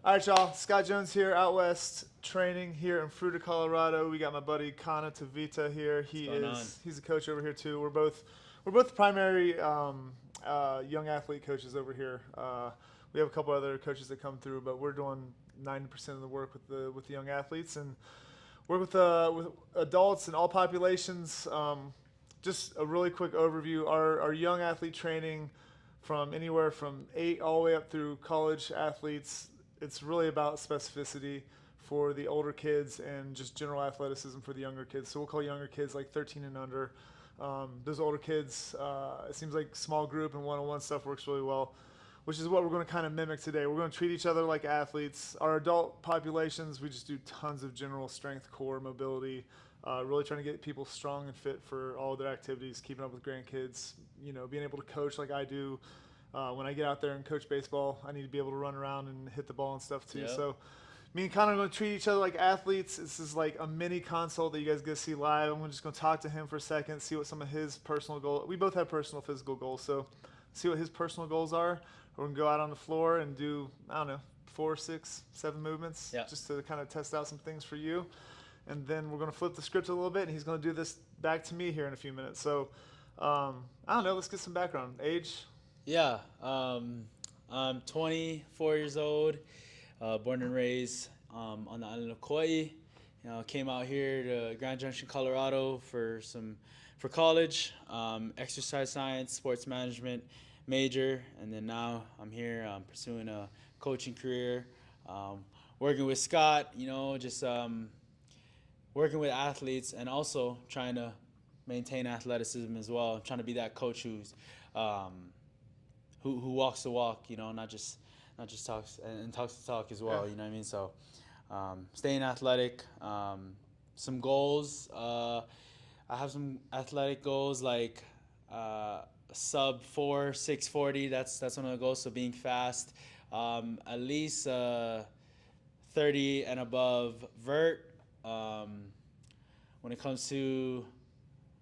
All right, y'all. Scott Jones here, out west, training here in Fruita, Colorado. We got my buddy Kana here. What's going on? He's a coach over here too. We're both primary young athlete coaches over here. We have a couple other coaches that come through, but we're doing 90% of the work with the young athletes and work with adults and all populations. Just a really quick overview. Our young athlete training from anywhere from 8 all the way up through college athletes. It's really about specificity for the older kids and just general athleticism for the younger kids. So we'll call younger kids like 13 and under. Those older kids, it seems like small group and one-on-one stuff works really well, which is what we're going to kind of mimic today. We're going to treat each other like athletes. Our adult populations, we just do tons of general strength, core, mobility, really trying to get people strong and fit for all their activities, keeping up with grandkids, being able to coach like I do. When I get out there and coach baseball, I need to be able to run around and hit the ball and stuff too. Yep. So me and Connor are going to treat each other like athletes. This is like a mini consult that you guys get to see live. I'm just going to talk to him for a second, see what some of his personal goals. We both have personal physical goals, so see what his personal goals are. We're going to go out on the floor and do, I don't know, 4, 6, 7 movements just to kind of test out some things for you. And then we're going to flip the script a little bit, and he's going to do this back to me here in a few minutes. So I don't know. Let's get some background. Age? Yeah, I'm 24 years old, born and raised on the island of Kauai. Came out here to Grand Junction, Colorado for college, exercise science, sports management major, and then now I'm here pursuing a coaching career, working with Scott. Just working with athletes and also trying to maintain athleticism as well. Trying to be that coach um, who walks the walk, not just talks and talks the talk as well. Yeah. You know what I mean? So staying athletic. Some goals. I have some athletic goals like sub 4 640. That's one of the goals. So being fast, at least 30 and above vert. When it comes to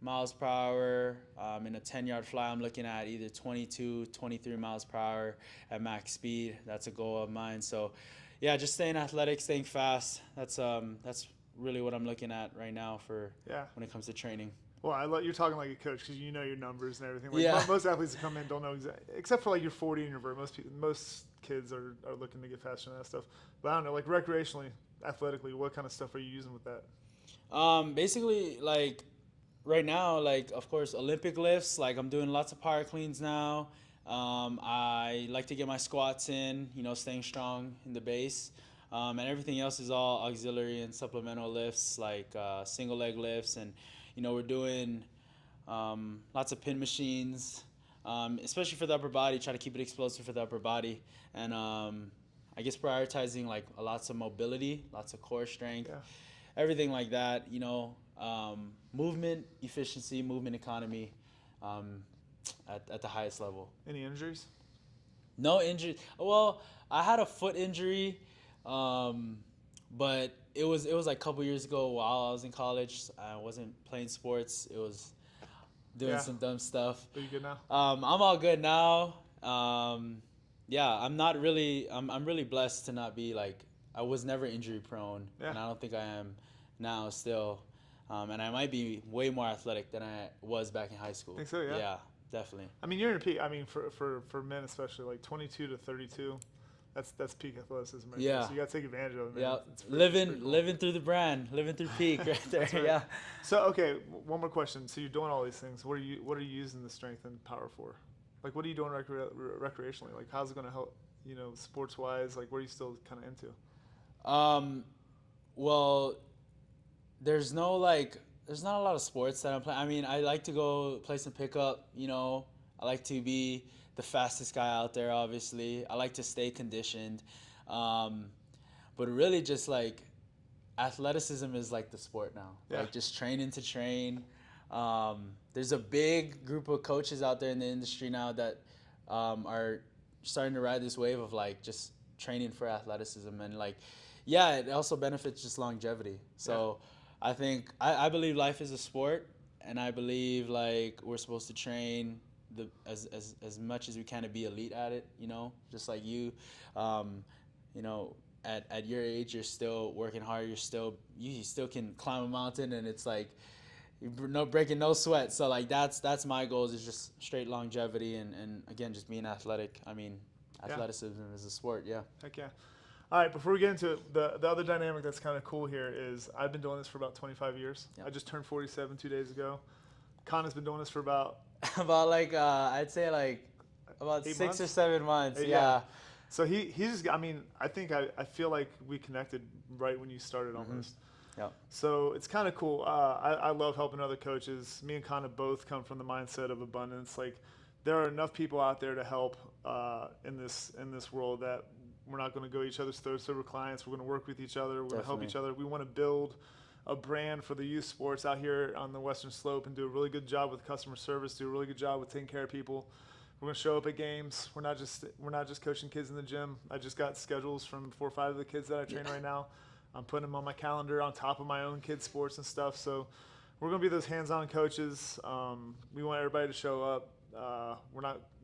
miles per hour, in a 10-yard fly, I'm looking at either 22, 23 miles per hour at max speed. That's a goal of mine. So, yeah, just staying athletic, staying fast. That's really what I'm looking at right now for when it comes to training. Well, you're talking like a coach because you know your numbers and everything. Like Yeah. most athletes that come in don't know exactly, except for like your 40 and your vert. Most kids are looking to get faster and that stuff. But I don't know, like recreationally, athletically, what kind of stuff are you using with that? Basically, like right now, like of course, Olympic lifts. Like I'm doing lots of power cleans now. I like to get my squats in. Staying strong in the base. And everything else is all auxiliary and supplemental lifts, like single leg lifts, and we're doing lots of pin machines, especially for the upper body. Try to keep it explosive for the upper body, and I guess prioritizing like lots of mobility, lots of core strength, everything like that. Movement efficiency, movement economy, at the highest level. Any injuries? No injury. Well, I had a foot injury, but it was like a couple years ago while I was in college. I wasn't playing sports. It was doing some dumb stuff. Are you good now? I'm all good now. Yeah, I'm not really. I'm really blessed to not be like. I was never injury prone, and I don't think I am now still. And I might be way more athletic than I was back in high school. Think so? Yeah. Yeah, definitely. I mean, you're in a peak. I mean, for men especially, like 22 to 32, that's peak athleticism right there. So you got to take advantage of it, man. Yeah, It's living pretty cool. living through the brand, living through peak right there. Right. Yeah. So okay, one more question. So you're doing all these things. What are you using the strength and power for? Like, what are you doing recreationally? Like, how's it going to help? Sports wise. Like, what are you still kind of into? Well, there's not a lot of sports that I'm playing. I mean, I like to go play some pickup. I like to be the fastest guy out there. Obviously, I like to stay conditioned. But really, just like athleticism is like the sport now. Yeah. Like just training to train. There's a big group of coaches out there in the industry now that are starting to ride this wave of like just training for athleticism, and like, yeah, it also benefits just longevity. So I think I believe life is a sport, and I believe like we're supposed to train as much as we can to be elite at it. Just like you, you know, at your age, you're still working hard. You still can climb a mountain, and it's like breaking no sweat. So like that's my goals, is just straight longevity and again just being athletic. I mean, athleticism is a sport. Yeah. Heck yeah. All right, before we get into it, the other dynamic that's kind of cool here is I've been doing this for about 25 years. Yep. I just turned 47 2 days ago. Kana's been doing this for about like I'd say like about 8 6 months? or 7 months. Yeah. Yeah. So he's just, I mean, I think I feel like we connected right when you started almost. Yeah. So it's kind of cool. I love helping other coaches. Me and Kana both come from the mindset of abundance. Like, there are enough people out there to help in this world that we're not going to go each other's throats over clients. We're going to work with each other. We're going to help each other. We want to build a brand for the youth sports out here on the Western Slope and do a really good job with customer service, do a really good job with taking care of people. We're going to show up at games. We're not just coaching kids in the gym. I just got schedules from 4 or 5 of the kids that I train right now. I'm putting them on my calendar on top of my own kids' sports and stuff. So we're going to be those hands-on coaches. We want everybody to show up. We're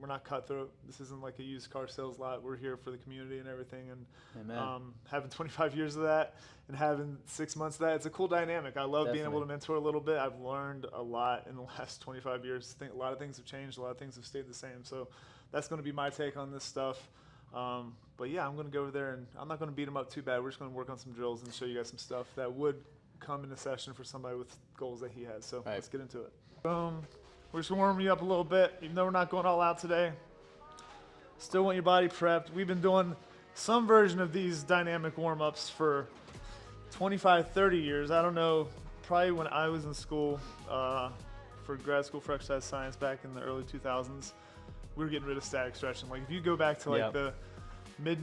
not cutthroat. This isn't like a used car sales lot. We're here for the community and everything. And having 25 years of that and having 6 months of that, it's a cool dynamic. I love being able to mentor a little bit. I've learned a lot in the last 25 years. I think a lot of things have changed. A lot of things have stayed the same. So that's going to be my take on this stuff. But yeah, I'm going to go over there and I'm not going to beat them up too bad. We're just going to work on some drills and show you guys some stuff that would come into session for somebody with goals that he has. So let's get into it. Boom. We're just going to warm you up a little bit, even though we're not going all out today. Still want your body prepped. We've been doing some version of these dynamic warm-ups for 25, 30 years. I don't know, probably when I was in school for grad school for exercise science back in the early 2000s, we were getting rid of static stretching. Like if you go back to like the mid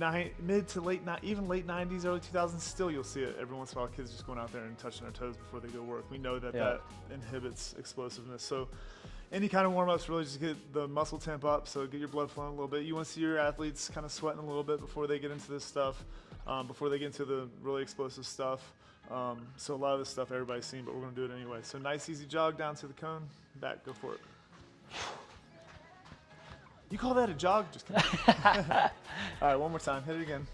to late 90s, early 2000s, still you'll see it every once in a while. Kids just going out there and touching their toes before they go work. We know that that inhibits explosiveness. So any kind of warm-ups really just get the muscle temp up, so get your blood flowing a little bit. You want to see your athletes kind of sweating a little bit before they get into this stuff, before they get into the really explosive stuff. So a lot of this stuff everybody's seen, but we're going to do it anyway. So nice, easy jog down to the cone, back, go for it. You call that a jog? Just kidding. All right, one more time. Hit it again.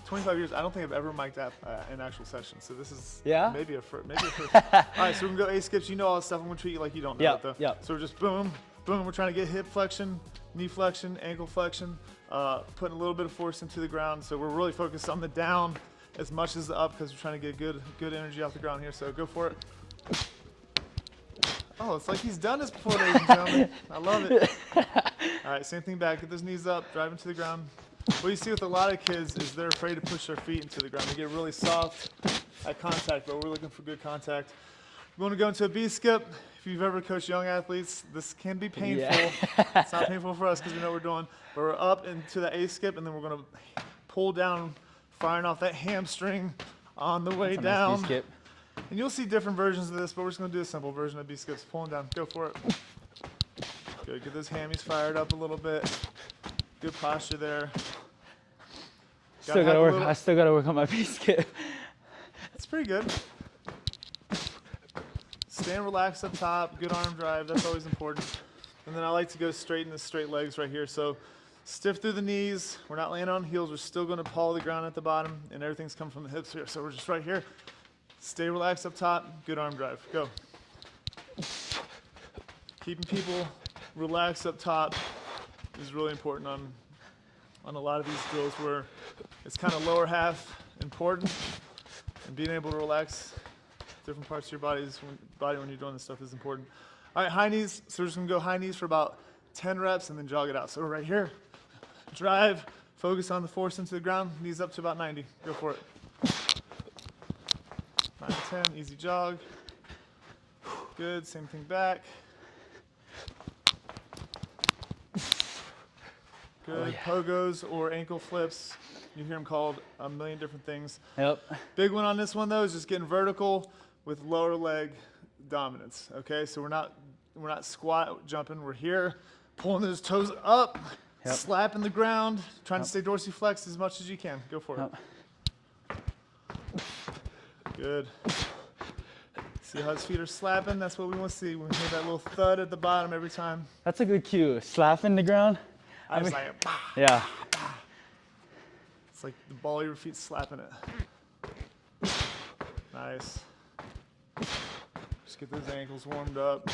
"25 years, I don't think I've ever mic'd up an actual session. So this is maybe a first. All right, so we're going to go A skips. You know all this stuff. I'm going to treat you like you don't know it, though. So we're just boom, boom. We're trying to get hip flexion, knee flexion, ankle flexion, putting a little bit of force into the ground. So we're really focused on the down as much as the up because we're trying to get good energy off the ground here. So go for it. Oh, it's like he's done this before, ladies and gentlemen. I love it. All right, same thing back. Get those knees up, drive into the ground. What you see with a lot of kids is they're afraid to push their feet into the ground. They get really soft at contact, but we're looking for good contact. We're going to go into a B skip. If you've ever coached young athletes, this can be painful. It's not painful for us because we know what we're doing. But we're up into the A skip, and then we're going to pull down, firing off that hamstring on the way down. Nice B skip. And you'll see different versions of this, but we're just going to do a simple version of B skips. Pulling down. Go for it. Good. Get those hammies fired up a little bit. Good posture there. Still gotta work. I still gotta work on my B skip. It's pretty good. Stand relaxed up top. Good arm drive. That's always important. And then I like to go straight in the straight legs right here. So stiff through the knees. We're not laying on heels. We're still going to paw the ground at the bottom, and everything's coming from the hips here. So we're just right here. Stay relaxed up top. Good arm drive. Go. Keeping people relaxed up top is really important on a lot of these drills where it's kind of lower half important, and being able to relax different parts of your body when you're doing this stuff is important. All right, high knees. So we're just going to go high knees for about 10 reps and then jog it out. So we're right here. Drive. Focus on the force into the ground. Knees up to about 90. Go for it. 9 to 10, easy jog. Good, same thing back. Good, pogos or ankle flips. You hear them called a million different things. Yep. Big one on this one though is just getting vertical with lower leg dominance. Okay, so we're not squat jumping. We're here, pulling those toes up, slapping the ground, trying to stay dorsiflexed as much as you can. Go for it. Good. See how his feet are slapping? That's what we want to see. We hear that little thud at the bottom every time. That's a good cue. Slapping the ground. I just like it. Bah. Yeah. It's like the ball of your feet slapping it. Nice. Just get those ankles warmed up.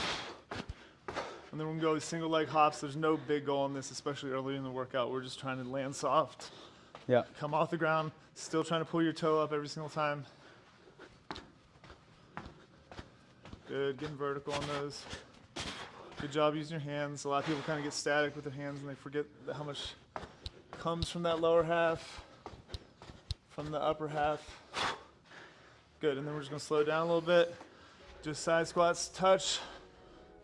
And then we can go single leg hops. There's no big goal on this, especially early in the workout. We're just trying to land soft. Yeah. Come off the ground, still trying to pull your toe up every single time. Good, getting vertical on those. Good job using your hands. A lot of people kind of get static with their hands and they forget how much comes from that lower half, from the upper half. Good, and then we're just gonna slow down a little bit. Just side squats, touch,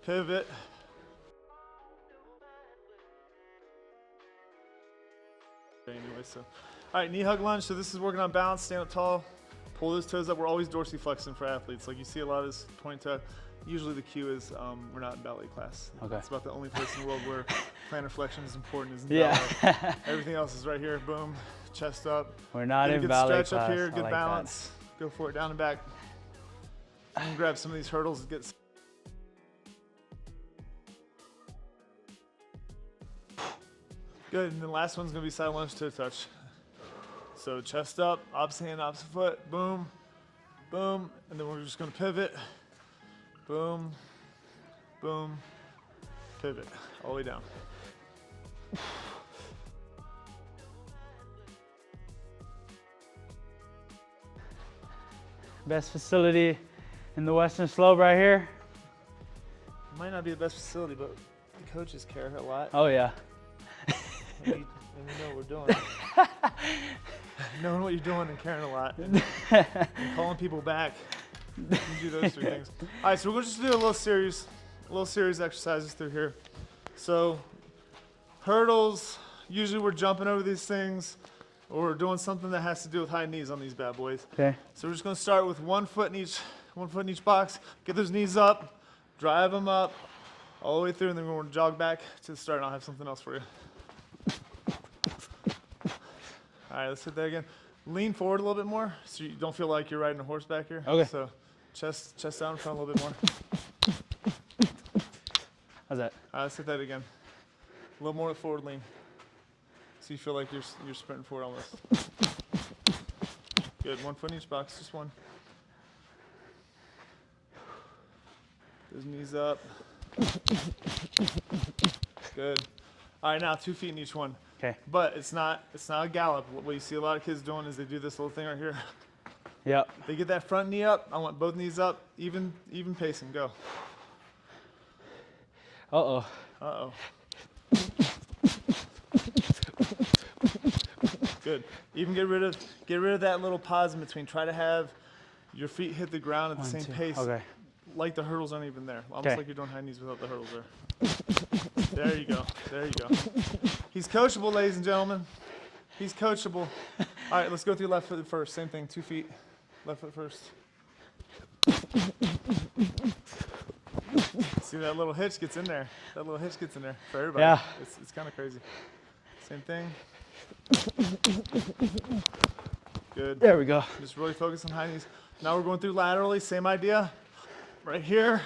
pivot. Anyway, so, all right, knee hug lunge. So this is working on balance, stand up tall, pull those toes up. We're always dorsiflexing for athletes. Like you see a lot of this point toe. Usually the cue is we're not in ballet class. Okay. It's about the only place in the world where plantar flexion is important, isn't Yeah. ballet. Everything else is right here. Boom, chest up. We're not Get a in good ballet stretch class. up here, I good like balance. Go for it, down and back. And grab some of these hurdles and get. Good, and the last one's gonna be side lunge toe touch. So chest up, opposite hand, opposite foot, boom, boom, and then we're just gonna pivot, boom, boom, pivot, all the way down. that. Best facility in the Western Slope right here. Might not be the best facility, but the coaches care a lot. Oh yeah. And we know what we're doing. Knowing what you're doing and caring a lot. And calling people back. You do those three things. All right, so we're just gonna do a little series exercises through here. So hurdles, usually we're jumping over these things or we're doing something that has to do with high knees on these bad boys. Okay. So we're just gonna start with 1 foot in each box. Get those knees up, drive them up all the way through, and then we're gonna jog back to the start and I'll have something else for you. All right, let's hit that again. Lean forward a little bit more so you don't feel like you're riding a horse back here. Okay. So chest down in front a little bit more. How's that? All right, let's hit that again. A little more forward lean. So you feel like you're sprinting forward almost. Good, 1 foot in each box, just one. Those knees up. Good. All right, now 2 feet in each one. Okay. But it's not a gallop. What you see a lot of kids doing is they do this little thing right here. Yep. They get that front knee up. I want both knees up, even pacing. Go. Uh-oh. Uh-oh. Good. Even get rid of that little pause in between. Try to have your feet hit the ground at the 1, same 2. pace. Okay. Like the hurdles aren't even there. Almost Okay. like you're doing high knees without the hurdles there. There you go. There you go. He's coachable, ladies and gentlemen. He's coachable. All right, let's go through left foot first. Same thing, 2 feet. Left foot first. See that little hitch gets in there. That little hitch gets in there for everybody. Yeah. It's kind of crazy. Same thing. Good. There we go. Just really focus on high knees. Now we're going through laterally. Same idea. Right here.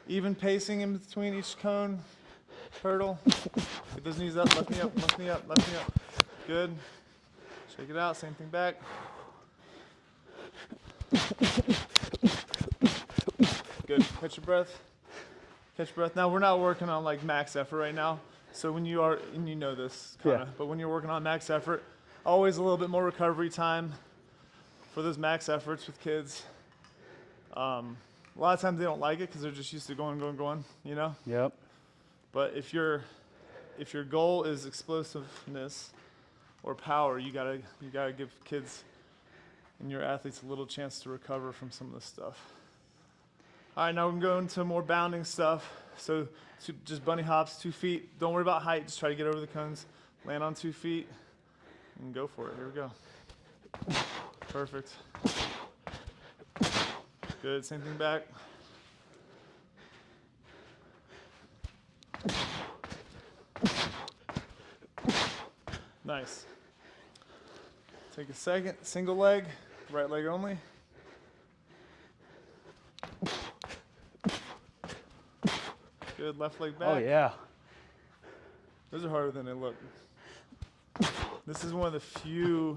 Even pacing in between each cone. Hurdle. Get those knees up. Left knee up. Left knee up. Left knee up. Good. Shake it out. Same thing back. Good. Catch your breath. Catch your breath. Now we're not working on like max effort right now. So when you are, and you know this, Kana, Yeah. but when you're working on max effort, always a little bit more recovery time for those max efforts with kids. A lot of times they don't like it because they're just used to going, you know? Yep. But if your goal is explosiveness or power, you gotta give kids and your athletes a little chance to recover from some of this stuff. All right, now we can go into more bounding stuff. So just bunny hops, 2 feet. Don't worry about height. Just try to get over the cones. Land on 2 feet and go for it. Here we go. Perfect. Good. Same thing back. Nice. Take a second. Single leg. Right leg only. Good, left leg back. Oh yeah. Those are harder than they look. This is one of the few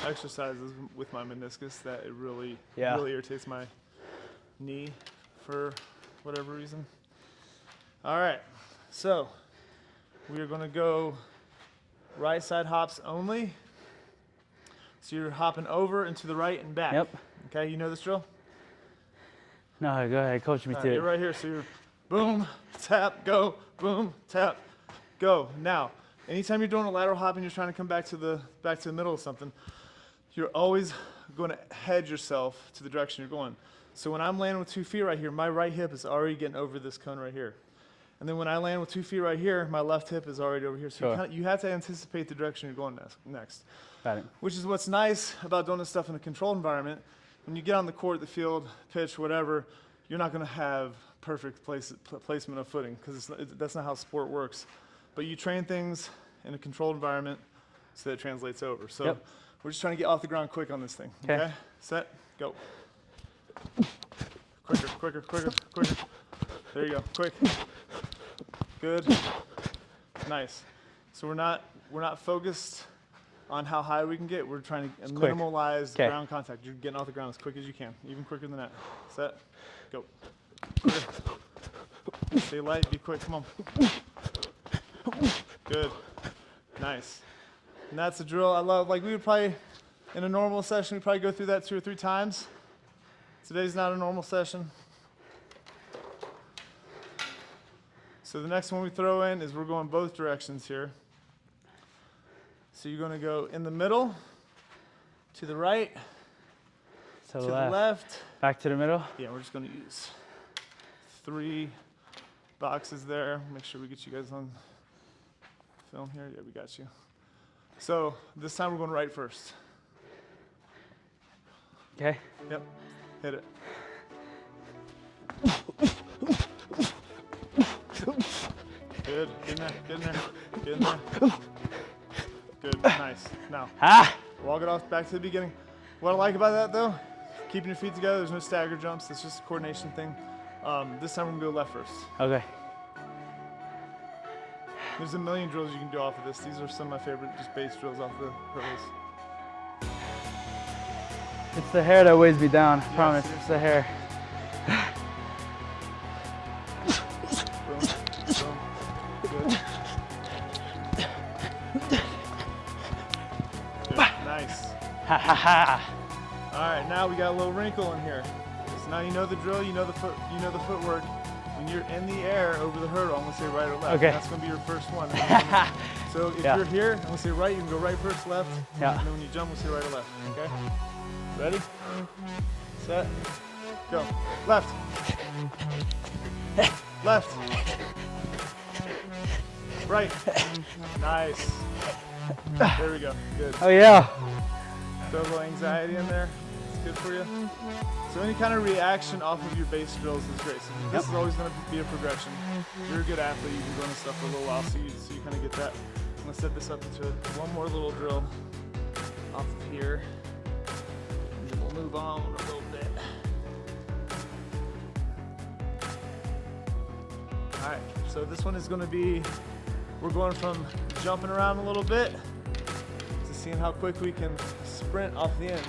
exercises with my meniscus that it really irritates my knee for whatever reason. All right, so we are going to go right side hops only. So you're hopping over and to the right and back. Yep. Okay, you know this drill? No, go ahead, coach me through You're it. right here, so you're boom, tap, go, boom, tap, go. Now, anytime you're doing a lateral hop and you're trying to come back to the middle of something, you're always going to hedge yourself to the direction you're going. So when I'm landing with 2 feet right here, my right hip is already getting over this cone right here. And then when I land with 2 feet right here, my left hip is already over here. So you have to anticipate the direction you're going next. Got it. Which is what's nice about doing this stuff in a controlled environment. When you get on the court, the field, pitch, whatever, you're not going to have perfect placement of footing because that's not how sport works. But you train things in a controlled environment so that it translates over. So we're just trying to get off the ground quick on this thing. Okay? Set, go. Quicker, quicker, quicker, quicker. There you go, quick. Good. Nice. So we're not focused on how high we can get. We're trying to minimalize ground contact. You're getting off the ground as quick as you can, even quicker than that. Set, go. Quicker. Stay light, be quick, come on. Good. Nice. And that's a drill I love. Like we would probably, in a normal session, we'd probably go through that 2 or 3 times. Today's not a normal session. So the next one we throw in is we're going both directions here. So you're going to go in the middle, to the right, to the left. Back to the middle? Yeah, we're just going to use 3 boxes there. Make sure we get you guys on film here. Yeah, we got you. So this time we're going right first. Okay. Yep. Hit it. Good. Get in there. Get in there. Get in there. Good. Nice. Now, walk it off back to the beginning. What I like about that, though, keeping your feet together. There's no stagger jumps. It's just a coordination thing. This time we're going to go left first. Okay. There's a million drills you can do off of this. These are some of my favorite just base drills off the hurdles. It's the hair that weighs me down, I promise. It's the hair. Boom. Boom. Good. Good. Nice. Ha ha ha. All right, now we got a little wrinkle in here. So now you know the drill, you know the footwork. When you're in the air over the hurdle, I'm gonna say right or left. Okay. That's gonna be your first one. So if you're here, I'm gonna say right, you can go right first, left. Yeah. And then when you jump, we'll say right or left. Okay? Ready? Set. Go. Left. Left. Right. Nice. There we go. Good. Oh yeah. Throw a little anxiety in there. It's good for you. So any kind of reaction off of your base drills is great. So this is always going to be a progression. You're a good athlete. You've been doing this stuff for a little while, so you kind of get that. I'm going to set this up into one more little drill off of here. And then we'll move on a little bit. All right, so this one is going to be, we're going from jumping around a little bit to seeing how quick we can sprint off the end.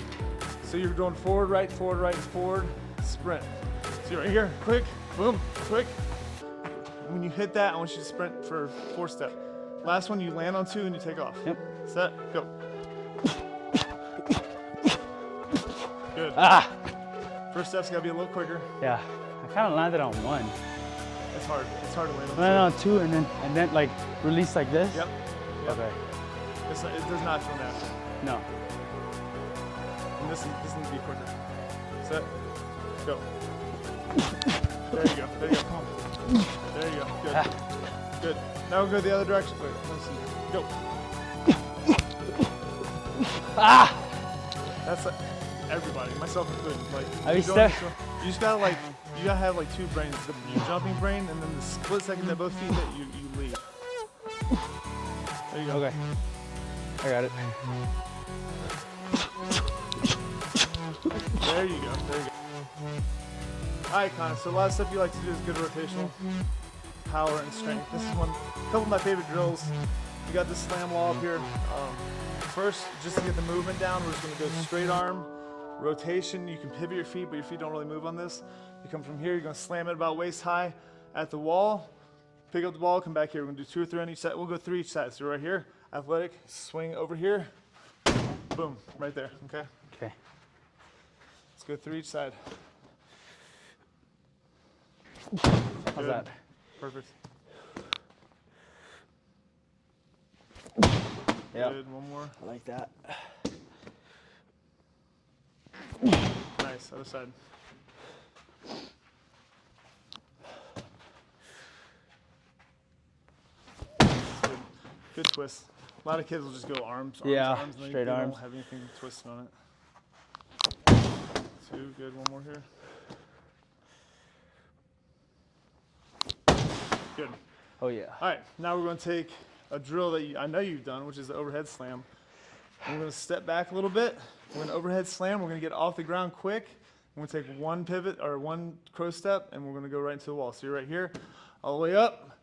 So you're going forward, right, forward, sprint. So you're right here, quick, boom, quick. When you hit that, I want you to sprint for 4 step. Last one, you land on 2 and you take off. Yep. Set, go. Good. First step's gotta be a little quicker. Yeah. I kind of landed on 1. It's hard to land on 2. Landed on 2 and then like release like this? Yep. Okay. It does not feel natural. No. And this needs to be quicker. Set, go. There you go, come on. There you go, good. Good. Now we'll go the other direction. Wait, let's see. Go. That's everybody, myself included. Like, you just gotta you gotta have like 2 brains. Your jumping brain and then the split second that both feet hit, you leave. There you go. Okay. I got it. There you go. All right, Kana. So a lot of stuff you like to do is good rotational power and strength. This is a couple of my favorite drills. You got this slam wall up here. First, just to get the movement down, we're just gonna go straight arm, rotation. You can pivot your feet, but your feet don't really move on this. You come from here, you're gonna slam it about waist high at the wall, pick up the ball, come back here. We're gonna do 2 or 3 on each side. We'll go 3 each side. So right here, athletic, swing over here, boom, right there, okay? Okay. Let's go 3 each side. How's Good. that? Perfect. Yeah. Good, one more. I like that. Nice, other side. Good. Good twist. A lot of kids will just go arms, Yeah, arms, and straight they arms. don't have anything twisted on it. 2, good, one more here. Good. Oh yeah. All right, now we're going to take a drill that I know you've done, which is the overhead slam. We're going to step back a little bit. We're going to overhead slam. We're going to get off the ground quick. We're going to take one pivot or one crow step, and we're going to go right into the wall. So you're right here, all the way up,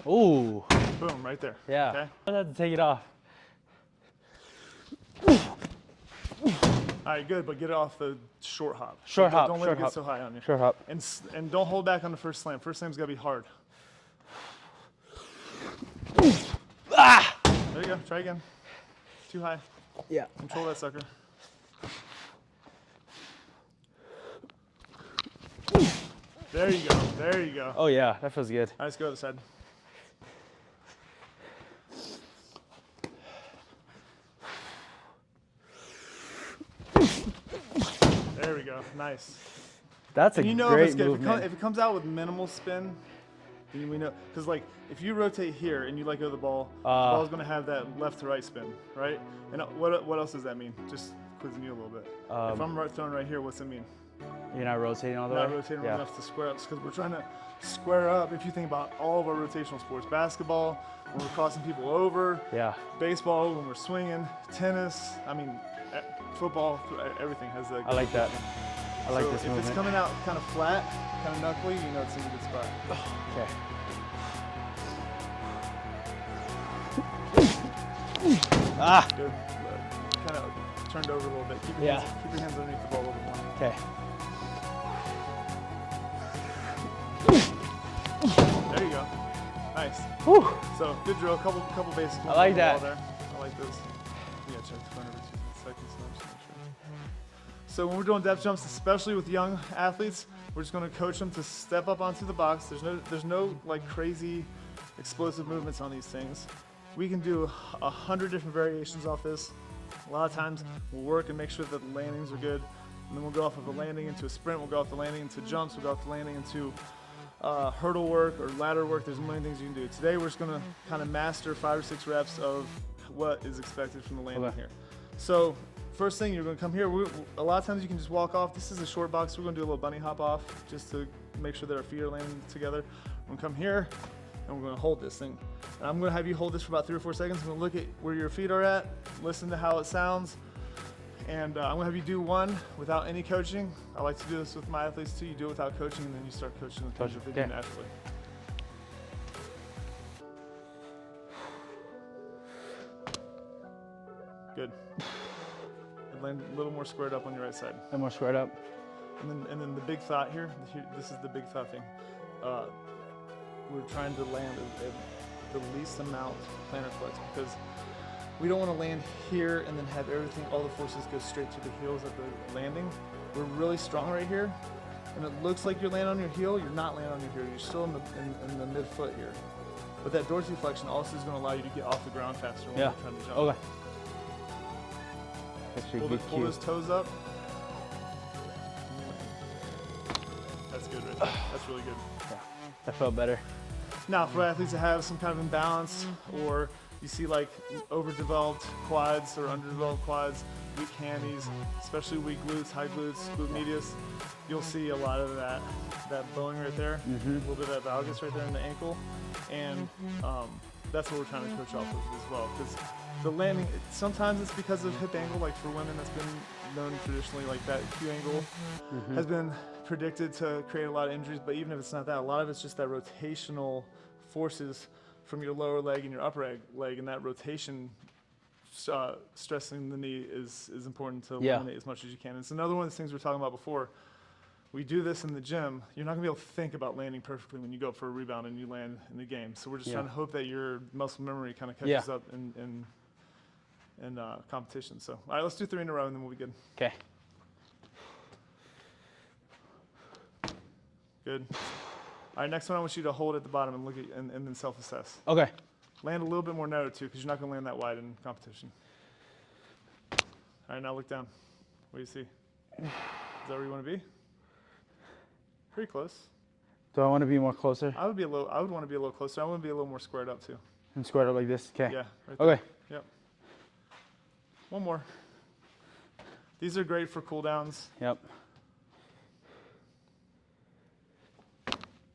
Ooh. boom, right there. Yeah. Okay. I have to take it off. All right, good, but get it off the short hop. Short hop, Don't let short it get hop. so high on you. Short hop. And don't hold back on the first slam. First slam's got to be hard. Ah! There you go. Try again. Too high. Yeah. Control that sucker. There you go. There you go. Oh yeah, that feels good. All right, let's go to the side. There we go. Nice. That's a And you know great if it's good. movement. If it comes out with minimal spin, then we know. Because like if you rotate here and you let go of the ball's going to have that left to right spin, right? And what else does that mean? Just quizzing you a little bit. If I'm throwing right here, what's it mean? You're not rotating all the Not way? rotating Yeah. enough to square up, because we're trying to square up. If you think about all of our rotational sports, basketball, when we're crossing people over, Yeah. baseball, when we're swinging, tennis, I mean, football, everything has that. I like that. I like So this if movement. it's coming out kind of flat, kind of knuckly, you know it's in a good spot. Okay. Ah. Good. Kind of turned over a little bit. Keep your hands underneath the ball a little bit more. Okay. There you go. Nice. Whew. So good drill. Couple basic ones I like on the wall that. there. I like this. Yeah, check the front every 2 seconds. So I'm just making sure. So when we're doing depth jumps, especially with young athletes, we're just going to coach them to step up onto the box. There's no like crazy explosive movements on these things. We can do 100 different variations off this. A lot of times we'll work and make sure that the landings are good, and then we'll go off of a landing into a sprint. We'll go off the landing into jumps. We'll go off the landing into hurdle work or ladder work. There's a million things you can do. Today we're just going to kind of master 5 or 6 reps of what is expected from the landing here. So first thing, you're going to come here. A lot of times you can just walk off. This is a short box. We're going to do a little bunny hop off just to make sure that our feet are landing together. We're going to come here and we're going to hold this thing. And I'm going to have you hold this for about 3 or 4 seconds. I'm going to look at where your feet are at, listen to how it sounds. And I'm going to have you do one without any coaching. I like to do this with my athletes too. You do it without coaching, and then you start coaching the things that they do naturally. Good. And land a little more squared up on your right side. And more squared up. And then the big thought here, this is the big thought thing. We're trying to land the least amount plantar flex, because we don't want to land here and then have everything, all the forces go straight to the heels at the landing. We're really strong right here, and it looks like you're landing on your heel. You're not landing on your heel. You're still in the midfoot here. But that dorsiflexion also is going to allow you to get off the ground faster when you're trying to jump. Okay. Actually, Pull those toes up. That's good right there. That's really good. Yeah, that felt better. Now, for athletes that have some kind of imbalance, or you see like overdeveloped quads or underdeveloped quads, weak hammies, especially weak glutes, high glutes, glute medius, you'll see a lot of that bowing right there, a little bit of that valgus right there in the ankle, and that's what we're trying to coach off of as well. Because the landing, sometimes it's because of hip angle, like for women that's been known traditionally, like that Q angle has been predicted to create a lot of injuries, but even if it's not that, a lot of it's just that rotational forces from your lower leg and your upper leg, and that rotation stressing the knee is important to eliminate as much as you can. And it's another one of the things we were talking about before. We do this in the gym. You're not gonna be able to think about landing perfectly when you go up for a rebound and you land in the game. So we're just trying to hope that your muscle memory kind of catches up in competition. So all right, let's do 3 in a row and then we'll be good. Okay. Good. All right, next one I want you to hold at the bottom and look at and then self-assess. Okay. Land a little bit more narrow too, because you're not gonna land that wide in competition. All right, now look down. What do you see? Is that where you want to be? Pretty close. Do I want to be more closer? I would want to be a little closer. I want to be a little more squared up too. And squared up like this? Okay. Yeah. Right there. Okay. Yep. One more. These are great for cool downs. Yep.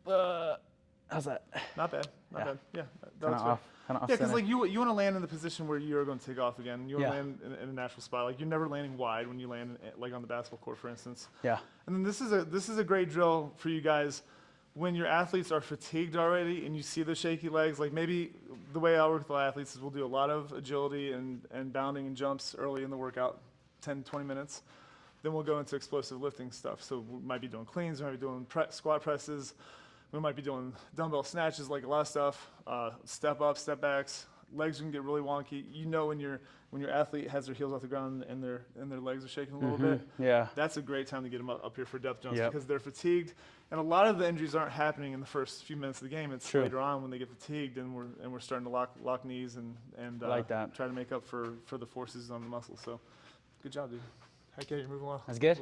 How's that? Not bad. Not bad. Yeah. That Kind looks of good. off. Kind of off. Yeah, because center. like you want to land in the position where you are going to take off again. You want to Yeah. land in a natural spot. Like you're never landing wide when you land like on the basketball court, for instance. Yeah. And then this is a great drill for you guys when your athletes are fatigued already and you see the shaky legs. Like maybe the way I work with our athletes is we'll do a lot of agility and bounding and jumps early in the workout, 10, 20 minutes. Then we'll go into explosive lifting stuff. So we might be doing cleans, we might be doing squat presses, we might be doing dumbbell snatches, like a lot of stuff, step ups, step backs. Legs can get really wonky. You know when your athlete has their heels off the ground and their legs are shaking a little bit. Yeah. That's a great time to get them up here for depth jumps Yep. because they're fatigued. And a lot of the injuries aren't happening in the first few minutes of the game. It's True. later on when they get fatigued and we're starting to lock knees and like that. try to make up for the forces on the muscles. So good job, dude. Heck yeah, you're moving well. That's good.